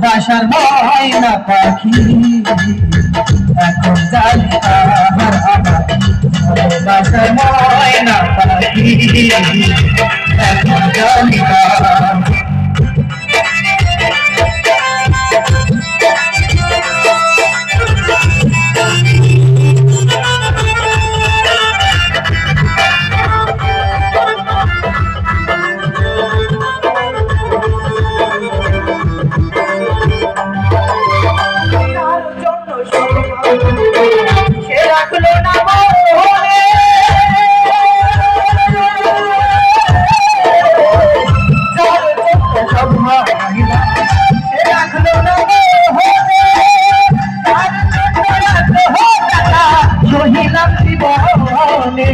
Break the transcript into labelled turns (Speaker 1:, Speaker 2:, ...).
Speaker 1: বাসার ময়না পাখি এখন জানি আমার বাসার ময়না পাখি এখন জানি সে রাখলো না মনে সব মহিলা সে রাখলো না মহিলা জীবনে